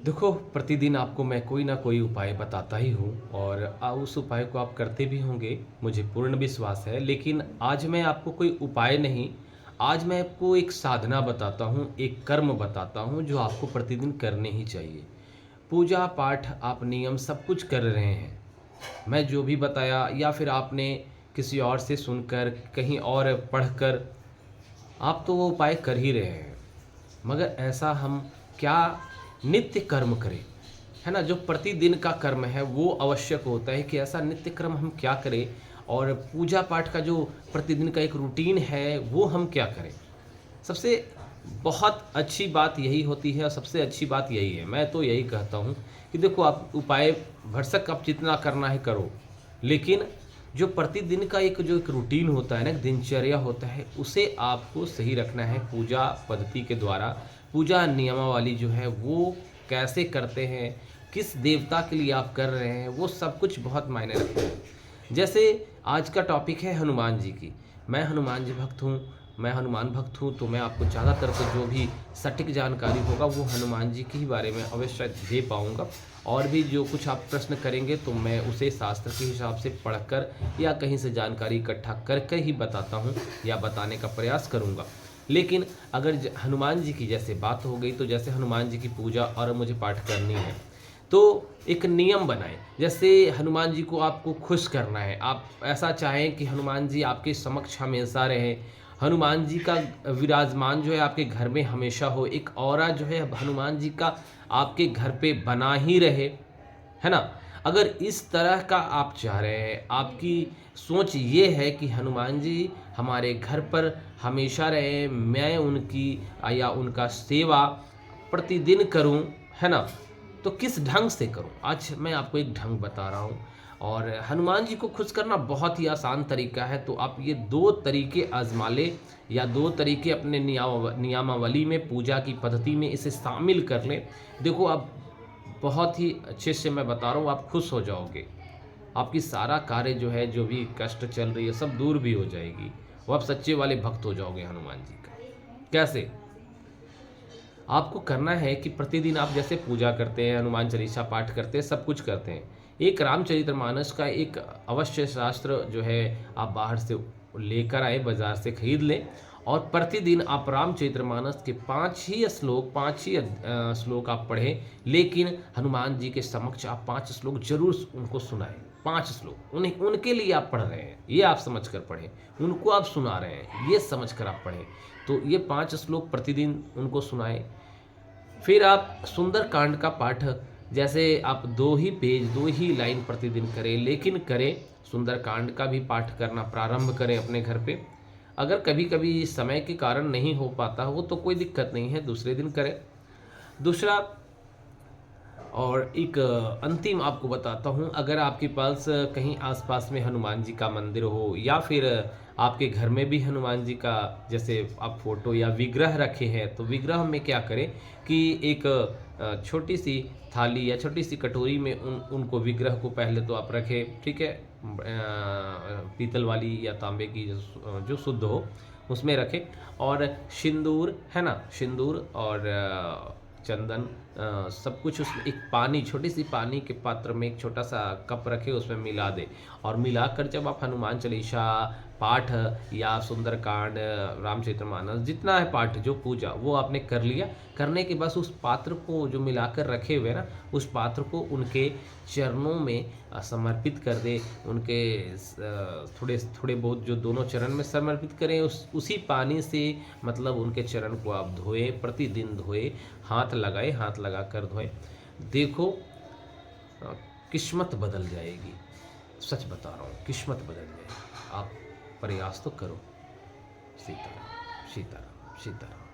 देखो, प्रतिदिन आपको मैं कोई ना कोई उपाय बताता ही हूँ और उस उपाय को आप करते भी होंगे, मुझे पूर्ण विश्वास है। लेकिन आज मैं आपको कोई उपाय नहीं, आज मैं आपको एक साधना बताता हूँ, एक कर्म बताता हूँ जो आपको प्रतिदिन करने ही चाहिए। पूजा-पाठ आप नियम सब कुछ कर रहे हैं। मैं जो भी बताया या फिर आपने किसी और से सुनकर, कहीं और पढ़कर, आप तो वो उपाय कर ही रहे हैं। मगर ऐसा हम क्या नित्य कर्म करें, है ना? जो प्रतिदिन का कर्म है वो आवश्यक होता है कि ऐसा नित्य कर्म हम क्या करें और पूजा पाठ का जो प्रतिदिन का एक रूटीन है वो हम क्या करें। सबसे बहुत अच्छी बात यही होती है और सबसे अच्छी बात यही है, मैं तो यही कहता हूँ कि देखो, आप उपाय भरसक आप जितना करना है करो, लेकिन जो प्रतिदिन का एक रूटीन होता है ना, एक दिनचर्या होता है, उसे आपको सही रखना है पूजा पद्धति के द्वारा। पूजा नियमावली जो है वो कैसे करते हैं, किस देवता के लिए आप कर रहे हैं, वो सब कुछ बहुत मायने रखता है। जैसे आज का टॉपिक है हनुमान जी की। मैं हनुमान जी भक्त हूँ, मैं हनुमान भक्त हूँ, तो मैं आपको ज़्यादातर तो जो भी सटीक जानकारी होगा वो हनुमान जी के ही बारे में अवश्य दे पाऊँगा। और भी जो कुछ आप प्रश्न करेंगे तो मैं उसे शास्त्र के हिसाब से पढ़कर या कहीं से जानकारी इकट्ठा करके ही बताता हूँ या बताने का प्रयास करूँगा। लेकिन अगर हनुमान जी की जैसे बात हो गई, तो जैसे हनुमान जी की पूजा और मुझे पाठ करनी है, तो एक नियम बनाएं। जैसे हनुमान जी को आपको खुश करना है, आप ऐसा चाहें कि हनुमान जी आपके समक्ष हमेशा रहें, हनुमान जी का विराजमान जो है आपके घर में हमेशा हो, एक ऑरा जो है हनुमान जी का आपके घर पे बना ही रहे, है ना? अगर इस तरह का आप चाह रहे हैं, आपकी सोच ये है कि हनुमान जी हमारे घर पर हमेशा रहें, मैं उनकी या उनका सेवा प्रतिदिन करूं, है ना? तो किस ढंग से करूं? आज मैं आपको एक ढंग बता रहा हूं। और हनुमान जी को खुश करना बहुत ही आसान तरीका है, तो आप ये 2 तरीके आज़मा लें या 2 तरीके अपने नियमावली में, पूजा की पद्धति में इसे शामिल कर लें। देखो, आप बहुत ही अच्छे से मैं बता रहा हूँ, आप खुश हो जाओगे। आपकी सारा कार्य जो है, जो भी कष्ट चल रही है, सब दूर भी हो जाएगी। वो आप सच्चे वाले भक्त हो जाओगे हनुमान जी का। कैसे? आपको करना है कि प्रतिदिन आप जैसे पूजा करते हैं, हनुमान चालीसा पाठ करते हैं, सब कुछ करते हैं। एक रामचरितमानस का एक अवश्य शास्त्र जो है आप बाहर से लेकर आए, बाज़ार से खरीद लें और प्रतिदिन आप रामचरितमानस के 5 ही श्लोक आप पढ़ें। लेकिन हनुमान जी के समक्ष आप 5 श्लोक ज़रूर उनको सुनाएँ। 5 श्लोक उनके लिए आप पढ़ रहे हैं, ये आप समझ कर पढ़ें। उनको आप सुना रहे हैं, ये समझ कर आप पढ़ें। तो ये 5 श्लोक प्रतिदिन उनको सुनाएँ। फिर आप सुंदर कांड का पाठ, जैसे आप 2 ही पेज, 2 ही लाइन प्रतिदिन करें, लेकिन करें। सुंदर कांड का भी पाठ करना प्रारंभ करें अपने घर पे। अगर कभी-कभी समय के कारण नहीं हो पाता हो तो कोई दिक्कत नहीं है, दूसरे दिन करें। दूसरा, और एक अंतिम आपको बताता हूँ, अगर आपके पास कहीं आसपास में हनुमान जी का मंदिर हो या फिर आपके घर में भी हनुमान जी का जैसे आप फोटो या विग्रह रखे हैं, तो विग्रह में क्या करें कि एक छोटी सी थाली या छोटी सी कटोरी में उनको विग्रह को पहले तो आप रखें, ठीक है? पीतल वाली या तांबे की जो शुद्ध हो उसमें रखें और सिंदूर, है ना? सिंदूर और चंदन, सब कुछ उसमें एक पानी, छोटी सी पानी के पात्र में एक छोटा सा कप रखे, उसमें मिला दे और मिलाकर जब आप हनुमान चालीसा पाठ या सुंदरकांड, रामचरितमानस, जितना है पाठ जो पूजा वो आपने कर लिया, करने के बाद उस पात्र को जो मिलाकर रखे हुए ना, उस पात्र को उनके चरणों में समर्पित कर दे। उनके थोड़े थोड़े बहुत जो दोनों चरण में समर्पित करें, उसी पानी से मतलब उनके चरण को आप धोएं, प्रतिदिन धोएं, हाथ लगाएं, हाथ लगाकर धोएं। देखो, किस्मत बदल जाएगी। सच बता रहा हूँ, किस्मत बदल जाएगी। आप प्रयास तो करो। सीताराम, सीताराम, सीताराम।